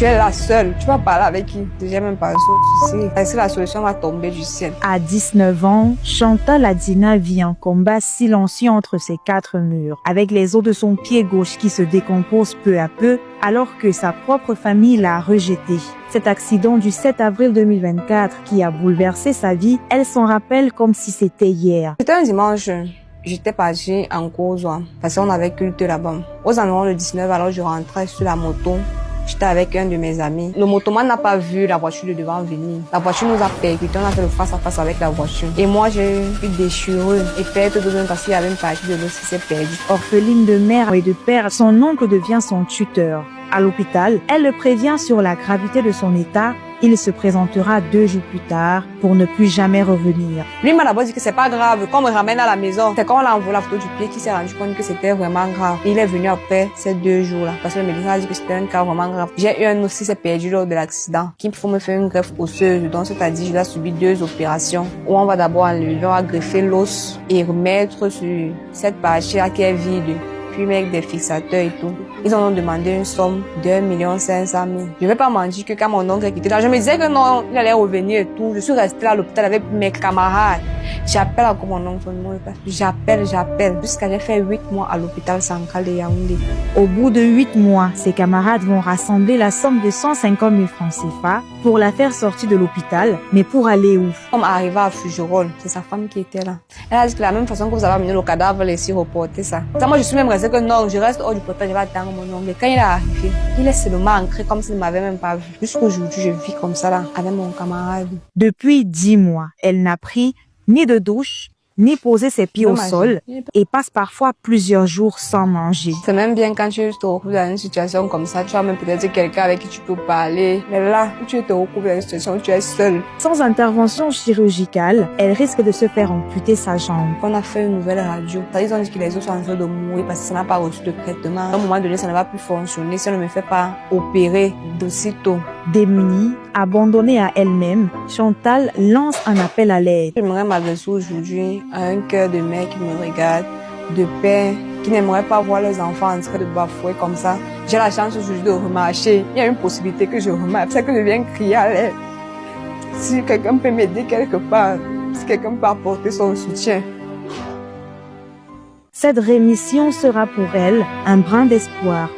Tu es la seule. Tu vas parler avec qui? J'ai même pas de souci. Est-ce que la solution va tomber du ciel? À 19 ans, Chantal Adina vit un combat silencieux entre ses quatre murs, avec les os de son pied gauche qui se décomposent peu à peu, alors que sa propre famille l'a rejeté. Cet accident du 7 avril 2024 qui a bouleversé sa vie, elle s'en rappelle comme si c'était hier. C'était un dimanche. J'étais partie en cause parce qu'on avait culte là-bas. Aux environs de 19, alors je rentrais sur la moto. J'étais avec un de mes amis. Le motoman n'a pas vu la voiture de devant venir. La voiture nous a percuté, on a fait le face à face avec la voiture. Et moi, j'ai eu déchirure et perte de même parce qu'il y avait une partie de l'os qui s'est perdue. Orpheline de mère et de père, son oncle devient son tuteur. À l'hôpital, elle le prévient sur la gravité de son état. Il se présentera 2 jours plus tard pour ne plus jamais revenir. Lui m'a d'abord dit que c'est pas grave, qu'on me ramène à la maison. C'est quand on l'a envoyé la photo du pied qu'il s'est rendu compte que c'était vraiment grave. Il est venu après ces 2 jours-là parce que le médecin a dit que c'était un cas vraiment grave. J'ai eu un os qui s'est perdu lors de l'accident, qu'il faut me faire une greffe osseuse. Donc c'est-à-dire je dois subir 2 opérations où on va d'abord enlever, on va greffer l'os et remettre sur cette partie-là qui est vide. Puis mettre des fixateurs et tout. Ils en ont demandé une somme de 1 500 000. Je vais pas mentir que quand mon oncle est quitté là, je me disais que non, il allait revenir et tout. Je suis restée là à l'hôpital avec mes camarades. J'appelle encore mon oncle, j'appelle. Jusqu'à j'ai fait 8 mois à l'hôpital central de Yaoundé. Au bout de 8 mois, ses camarades vont rassembler la somme de 150 000 francs CFA pour la faire sortir de l'hôpital. Mais pour aller où? Comme arrivé à Fougerolles, c'est sa femme qui était là. Elle a dit que de la même façon que vous avez amené le cadavre, laissé reporter ça. Moi, je suis même restée que non, je reste hors du portail, je vais attendre mon oncle. Quand il est arrivé, il est seulement ancré comme s'il ne m'avait même pas vu. Jusqu'aujourd'hui, je vis comme ça là, avec mon camarade. Depuis 10 mois, elle n'a pris ni de douche, ni posé ses pieds au sol et passe parfois plusieurs jours sans manger. C'est même bien quand tu te retrouves dans une situation comme ça, tu as même peut-être quelqu'un avec qui tu peux parler. Mais là, tu te retrouves dans une situation où tu es seule. Sans intervention chirurgicale, elle risque de se faire amputer sa jambe. On a fait une nouvelle radio. Ils ont dit que les os sont en train de mourir parce que ça n'a pas reçu de traitement. À un moment donné, ça ne va plus fonctionner si on ne me fait pas opérer d'aussitôt. Démunie, abandonnée à elle-même, Chantal lance un appel à l'aide. J'aimerais m'adresser aujourd'hui à un cœur de mère qui me regarde, de père qui n'aimerait pas voir leurs enfants en train de bafouer comme ça. J'ai la chance aujourd'hui de remarcher. Il y a une possibilité que je remarque, c'est que je viens crier à l'aide. Si quelqu'un peut m'aider quelque part, si quelqu'un peut apporter son soutien. Cette rémission sera pour elle un brin d'espoir.